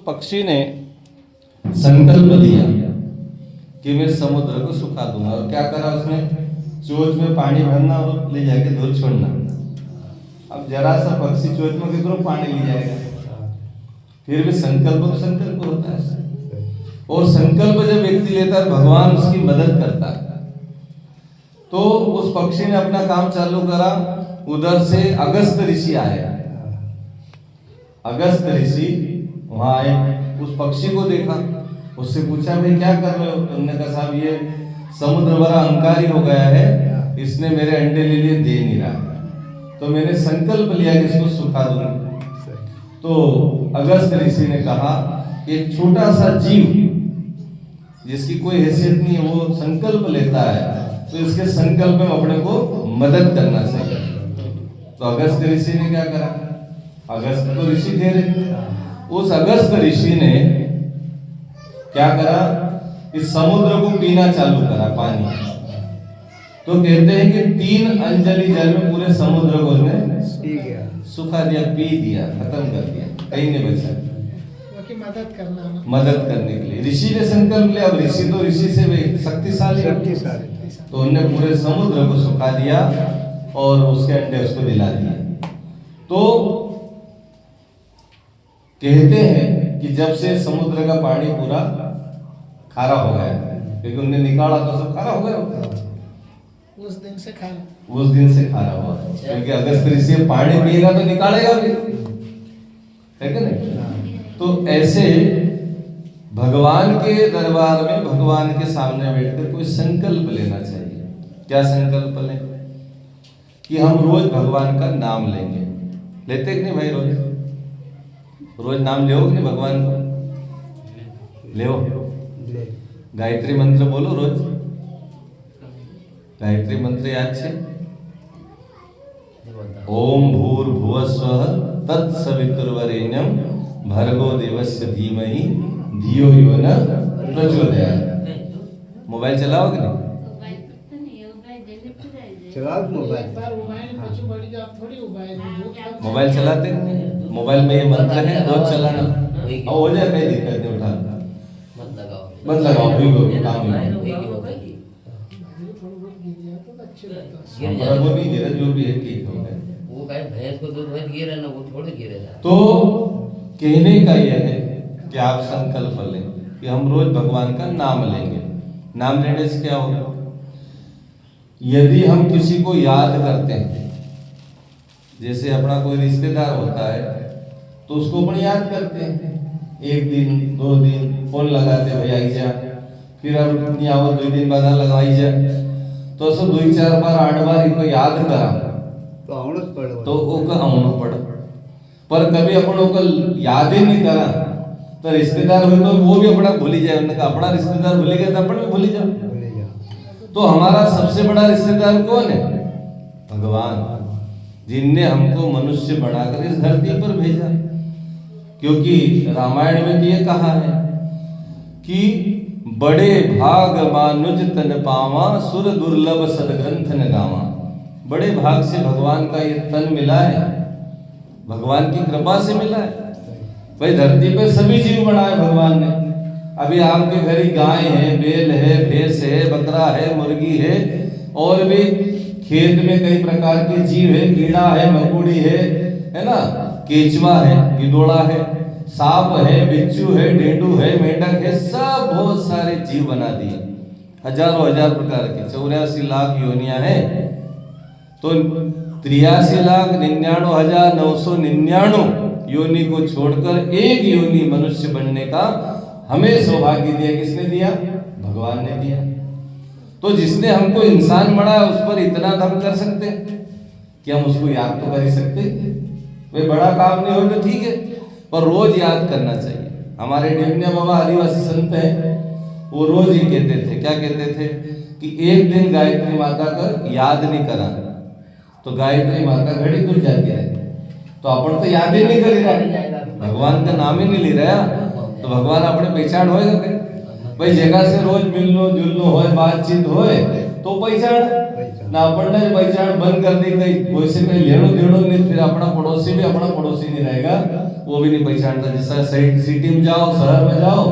पक्षी ने संकल्प लिया कि मैं समुद्र को सुखा दूंगा। और क्या करा उसने? चोंच में पानी भरना और ले जाके दूर छोड़ना। अब जरा सा पक्षी चोंच में किधरों पानी ले जाएगा? फिर भी संकल्प संकल्प होता है। और संकल्प जब व्यक्ति लेता है, भगवान उसकी मदद करता है। तो उस पक्षी ने अपना काम चालू करा। उधर से अगस्त ऋषि आए। अगस्त ऋषि वहां आए, उस पक्षी को देखा, उससे पूछा भाई क्या कर रहे हो? तुमने कहा साहब ये समुद्र बड़ा अहंकारी हो गया है, इसने मेरे अंडे ले लिए, दे नहीं रहा, तो मैंने संकल्प लिया कि इसको सुखा दूंगा। तो अगस्त ऋषि ने कहा कि एक छोटा सा जीव जिसकी कोई हैसियत नहीं है, वो संकल्प लेता है, तो इसके संकल्प में अपने को मदद करना चाहिए। तो अगस्त ऋषि ने क्या करा? अगस्त तो ऋषि थे, उस अगस्त ऋषि ने क्या करा? इस समुद्र को पीना चालू करा पानी। तो कहते हैं कि 3 अंजलि जल में पूरे समुद्र को उसने सुखा दिया, पी दिया, खत्म कर दिया, कहीं नहीं बचा। मदद करने के लिए ऋषि ने संकल्प लिया। अब ऋषि तो ऋषि से शक्तिशाली, तो उन्होंने पूरे समुद्र को सुखा दिया और उसके अंडे उसको दिला दिए। तो कहते हैं कि जब से समुद्र का पानी पूरा खारा हो गया, क्योंकि उन्होंने निकाला तो सब खारा हो गया, उस दिन से खारा हुआ, क्योंकि अगस्त ऋषि पानी पिएगा तो निकालेगा भी, है कि नहीं? तो ऐसे भगवान के दरबार में, भगवान के सामने बैठकर कोई संकल्प लेना चाहिए। क्या संकल्प लें? कि हम रोज भगवान का नाम लेंगे। लेते कि नहीं भाई? रोज नाम ले नहीं भगवान को? ले गायत्री मंत्र बोलो रोज। गायत्री मंत्र याद छे? ओम भूर्भुवस्वः तत्सवितुर्वरेण्यं भर्गो देवस्य धीमहि धियो यो न प्रचोदयात्। मोबाइल चलाओगे नहीं? मोबाइल चलाते नहीं? मोबाइल में ये मंत्र है, रोज चलाना। अब हो जाए, कोई दिक्कत नहीं, उठा मत लगाओ, भी काम वो नहीं गिरा, जो भी है ठीक हो गया। वो भाई भैंस को दूध भर गिरा ना, वो थोड़े गिरेगा। तो कहने का यह है कि आप संकल्प लें कि हम रोज भगवान का नाम लेंगे। नाम लेने से क्या होगा? यदि हम किसी को याद करते हैं, जैसे अपना कोई रिश्तेदार होता है तो उसको अपन याद करते हैं, 1 दिन 2 दिन फोन लगाते, भाई आई जा, फिर अब नहीं आओ 2 दिन बाद लगाई जा, तो सब 2-4 बार 8 बार इनको याद करा तो ओका आउनो पड़। पर कभी अपन ओका याद ही नहीं करा तो रिश्तेदार हो तो वो भी अपना भूल ही जाए। उन्होंने कहा अपना रिश्तेदार भूल गया तो अपन भी भूल ही जाओ। तो हमारा सबसे बड़ा रिश्तेदार कौन है? भगवान, जिनने हमको मनुष्य बनाकर इस धरती पर भेजा। क्योंकि रामायण में ये कहा है कि बड़े भाग मानुज तन पावा, सुर दुर्लभ सदग्रंथ न गावा। बड़े भाग से भगवान का ये तन मिला है, भगवान की कृपा से मिला है। भाई धरती पर सभी जीव बनाए भगवान ने। अभी आपके घर ही गाय है, बैल है, भैंस है, बकरा है, मुर्गी है, और भी खेत में कई प्रकार के जीव है, कीड़ा है, मकोड़ी है ना, केचवा है, गिदोड़ा है, सांप है, बिच्छू है, ढेंडू है, मेंढक है, सब बहुत सारे जीव बना दिए। हजारों हजार प्रकार के 84 लाख योनियां हैं। तो 83,99,999 योनि को छोड़कर एक योनि मनुष्य बनने का हमें सौभाग्य दिया। किसने दिया? भगवान ने दिया। तो जिसने हमको इंसान बनाया उस पर इतना दम कर सकते हैं कि हम उसको याद तो कर ही सकते। वे बड़ा काम नहीं हो तो ठीक है, पर रोज याद करना चाहिए। हमारे डेमनिया बाबा आदिवासी संत हैं, वो रोज ही कहते थे, क्या कहते थे कि एक दिन गायत्री माता का याद नहीं करा तो गायत्री माता घड़ी दूर जाती है। तो अपन तो याद ही नहीं कर रहा, भगवान का नाम ही नहीं ले रहा, तो भगवान अपने पहचान होएगा क्या? भाई जगह से रोज मिलनो जुलनो होए, बातचीत होए तो पहचान ना, अपन ने पहचान बंद कर दी, कहीं कोई से कहीं लेनो देनो नहीं, फिर अपना पड़ोसी भी अपना पड़ोसी नहीं रहेगा, वो भी नहीं पहचानता। जैसा सिटी में जाओ, शहर में जाओ,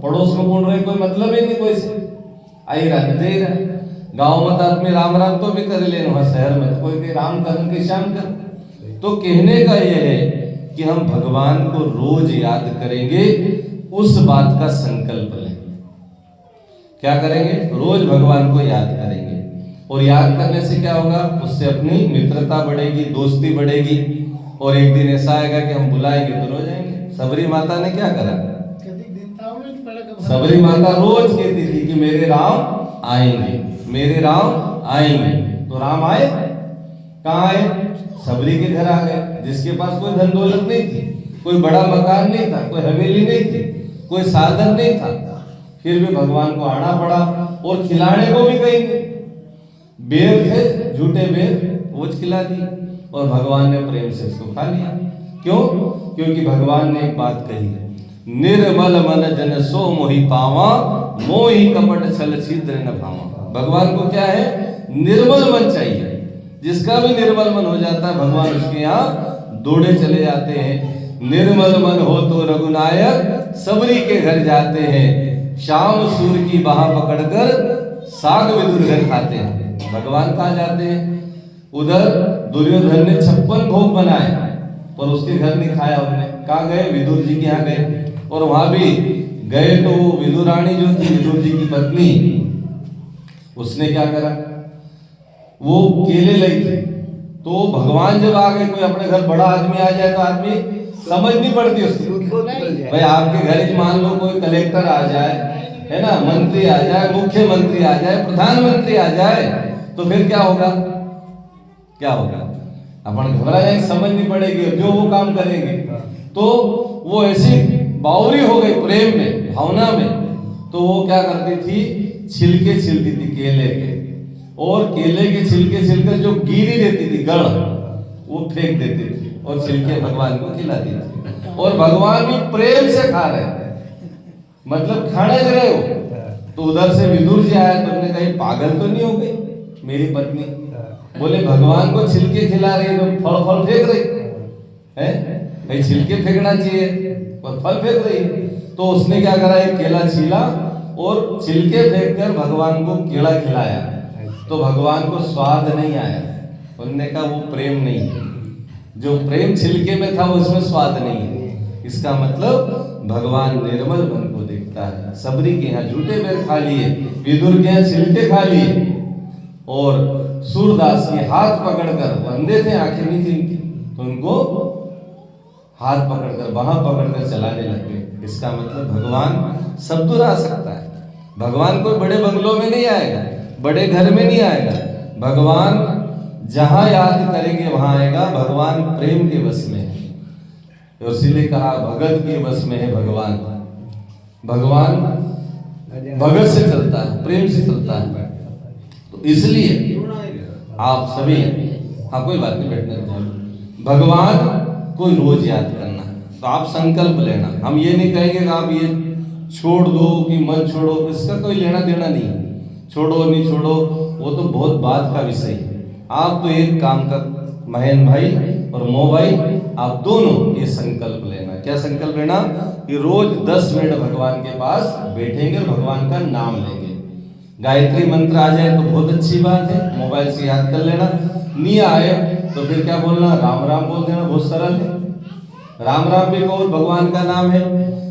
पड़ोस में कौन रहे कोई मतलब ही नहीं, कोई से आई रहा दे रहा। गाँव में तो आदमी राम राम तो भी कर ले, वहां शहर में तो कोई के राम कर के श्याम कर। तो कहने का यह है कि हम भगवान को रोज याद करेंगे, उस बात का संकल्प लें। क्या करेंगे? रोज भगवान को याद करेंगे। और याद करने से क्या होगा? उससे अपनी मित्रता बढ़ेगी, दोस्ती बढ़ेगी। और एक दिन ऐसा आएगा कि हम बुलाएंगे तो रोज आएंगे। सबरी माता ने क्या करा? सबरी माता रोज कहती थी कि मेरे राम आएंगे, मेरे राम आएंगे। तो राम आए? कहाँ आए? सबरी के घर आ गए, जिसके पास कोई धन दौलत नहीं थी, कोई बड़ा मकान नहीं था, कोई हवेली नहीं थी, कोई साधन नहीं था, फिर भी भगवान को आना पड़ा। और खिलाने को भी कहेंगे, बेर थे, झूठे बेर, वो खिला दी और भगवान ने प्रेम से उसको खा लिया। क्यों? क्योंकि भगवान ने एक बात कही, निर्मल मन जन सो मोहि पावा, मोहि कपट छल छिद्र न भावा। भगवान को क्या है? निर्मल मन चाहिए। जिसका भी निर्मल मन हो जाता है, भगवान उसके यहाँ दौड़े चले जाते हैं। निर्मल मन हो तो रघुनायक सबरी के घर जाते हैं, शाम सूर की बाह पकड़कर साग विदुर घर खाते हैं। भगवान कहाँ जाते हैं? उधर दुर्योधन ने 56 भोग बनाए पर उसके घर नहीं खाया उन्होंने। कहाँ गए? विदुर जी के यहाँ गए। और वहां भी गए तो विदुरानी जो थी, विदुर जी की पत्नी, उसने क्या करा? वो केले लाई थी। तो भगवान जब आ गए, कोई अपने घर बड़ा आदमी आ जाए तो आदमी समझ नहीं पड़ती उसको। भाई आपके घर मान लो कोई कलेक्टर आ जाए, है ना, मंत्री आ जाए, मुख्यमंत्री आ जाए, प्रधानमंत्री आ जाए, तो फिर क्या होगा? क्या होगा? अपन घबरा जाएंगे, समझ नहीं पड़ेगी, जो वो काम करेंगे। तो वो ऐसी बावरी हो गई प्रेम में, भावना में, तो वो क्या करती थी? छिलके छिलती थी केले के, और केले के छिलके छिलकर जो गिरी देती थी गढ़, वो फेंक देती थी और छिलके भगवान को खिलाती थी। और भगवान भी प्रेम से खा रहे, मतलब खाने दे रहे हो। तो उधर से विदुर जी आए तो उन्होंने कहा पागल तो नहीं हो गई मेरी पत्नी? बोले भगवान को छिलके खिला रही तो फल फल फेंक रही है? भाई छिलके फेंकना चाहिए और फल फेंक रही। तो उसने क्या करा? एक केला छीला और छिलके फेंककर भगवान को केला खिलाया। तो भगवान को स्वाद नहीं आया। उन्होंने कहा वो प्रेम नहीं है, जो प्रेम छिलके में था वो इसमें स्वाद नहीं है। इसका मतलब भगवान निर्मल मन को देखता है। सबरी के यहाँ झूठे बेर खा लिए, विदुर के यहाँ छिलके खा लिए, और सूरदास के हाथ पकड़कर, अंधे थे, आंखें नहीं थी उनकी, तो उनको हाथ पकड़कर, बाह पकड़कर चलाने लग गए। इसका मतलब भगवान सब दूर आ सकता है। भगवान कोई बड़े बंगलों में नहीं आएगा, बड़े घर में नहीं आएगा। भगवान जहां याद करेंगे वहां आएगा। भगवान प्रेम के वश में है, और इसीलिए कहा भगत के वश में है भगवान। भगवान भगत से चलता है, प्रेम से चलता है। तो इसलिए आप सभी, हाँ कोई बात नहीं, बैठने दो। भगवान को रोज याद करना, तो आप संकल्प लेना। हम ये नहीं कहेंगे कि आप ये छोड़ दो कि मत छोड़ो, इसका कोई लेना देना नहीं। छोड़ो नहीं छोड़ो वो तो बहुत बात का विषय है। आप तो एक काम का, महेन भाई और मो भाई, आप दोनों ये संकल्प लेना। क्या संकल्प लेना? कि रोज 10 मिनट भगवान के पास बैठेंगे और भगवान का नाम लेंगे। गायत्री मंत्र आ जाए तो बहुत अच्छी बात है, मोबाइल से याद कर लेना। नहीं आए तो फिर क्या बोलना? राम राम बोल देना, बहुत सरल है। राम राम भी कहो भगवान का नाम है,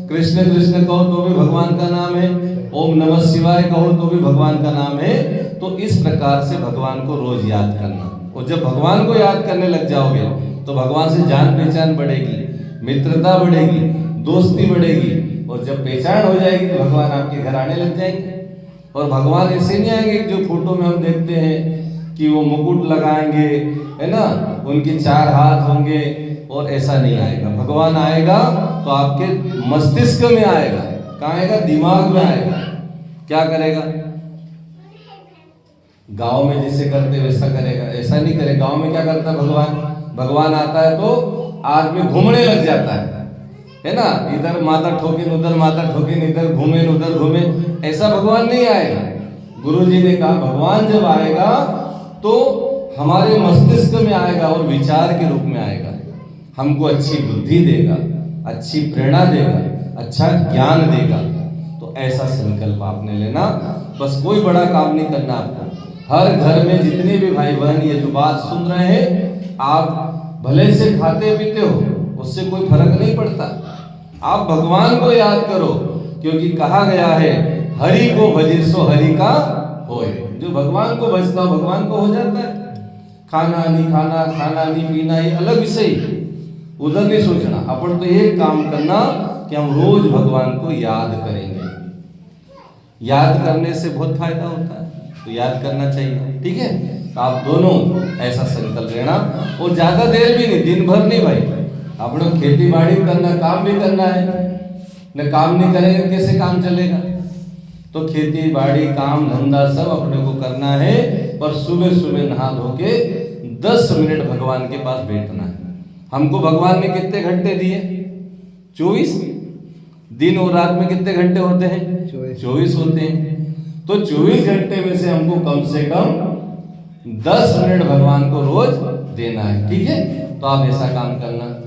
कृष्ण कृष्ण कहो तो भी भगवान का नाम है, ओम नमः शिवाय कहो तो भी भगवान का नाम है। तो इस प्रकार से भगवान को रोज याद करना। और जब भगवान को याद करने लग जाओगे तो भगवान से जान पहचान बढ़ेगी, मित्रता बढ़ेगी, दोस्ती बढ़ेगी। और जब पहचान हो जाएगी तो भगवान आपके घर आने लग जाएंगे। और भगवान ऐसे नहीं आएंगे जो फोटो में हम देखते हैं कि वो मुकुट लगाएंगे, है ना, उनके 4 हाथ होंगे, और ऐसा नहीं आएगा। भगवान आएगा तो आपके मस्तिष्क में आएगा। कहाँ आएगा? दिमाग में आएगा। क्या करेगा? गांव में जैसे करते वैसा करेगा, ऐसा नहीं करेगा। गांव में क्या करता भगवान? भगवान आता है तो आदमी घूमने लग जाता है ना, इधर माथा ठोके उधर माथा ठोके, इधर घूमे उधर घूमे। ऐसा भगवान नहीं आएगा। गुरुजी ने कहा भगवान जब आएगा तो हमारे मस्तिष्क में आएगा और विचार के रूप में आएगा। हमको अच्छी बुद्धि देगा, अच्छी प्रेरणा देगा, अच्छा ज्ञान देगा। तो ऐसा संकल्प आपने लेना। बस कोई बड़ा काम नहीं करना आपको। हर घर में जितने भी भाई बहन ये जो बात सुन रहे हैं, आप भले से खाते पीते हो, उससे कोई फर्क नहीं पड़ता। आप भगवान को याद करो, क्योंकि कहा गया है हरि को भजे सो हरि का होए। जो भगवान को भजता भगवान को हो जाता है। खाना नहीं खाना, खाना नहीं पीना, ये अलग विषय, उधर नहीं सोचना। अपन तो एक काम करना कि हम रोज भगवान को याद करेंगे। याद करने से बहुत फायदा होता है, तो याद करना चाहिए। ठीक है, तो आप दोनों ऐसा संकल्प लेना। और ज्यादा देर भी नहीं, दिन भर नहीं भाई। अपने खेती बाड़ी करना, काम भी करना है न। काम नहीं करेंगे कैसे काम चलेगा? तो खेती बाड़ी काम धंधा सब अपने को करना है। पर सुबह सुबह नहा धो के 10 मिनट भगवान के पास बैठना है। हमको भगवान ने कितने घंटे दिए? 24। दिन और रात में कितने घंटे होते हैं? 24 होते हैं। तो 24 घंटे में से हमको कम से कम 10 मिनट भगवान को रोज देना है। ठीक है, तो आप ऐसा काम करना।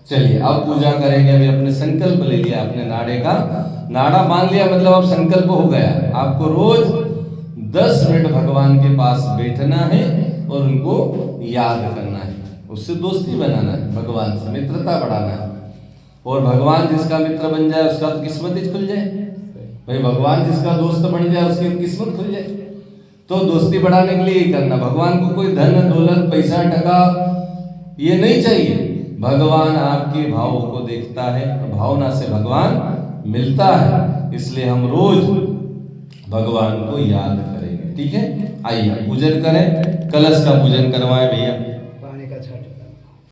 चलिए अब पूजा करेंगे। अभी अपने संकल्प ले लिया, अपने नाड़े का नाड़ा बांध लिया, मतलब अब संकल्प हो गया। आपको रोज 10 मिनट भगवान के पास बैठना है और उनको याद करना है। उससे दोस्ती बनाना है, भगवान से मित्रता बढ़ाना है। और भगवान जिसका मित्र बन जाए उसका तो किस्मत ही खुल जाए भाई। भगवान जिसका दोस्त बन जाए उसकी किस्मत खुल जाए। तो दोस्ती बढ़ाने के लिए ही करना। भगवान को कोई धन दौलत पैसा टका ये नहीं चाहिए। भगवान आपके भावों को देखता है, भावना से भगवान मिलता है। इसलिए हम रोज भगवान को याद करेंगे। ठीक है, आइए पूजन करें। कलश का पूजन करवाएं भैया।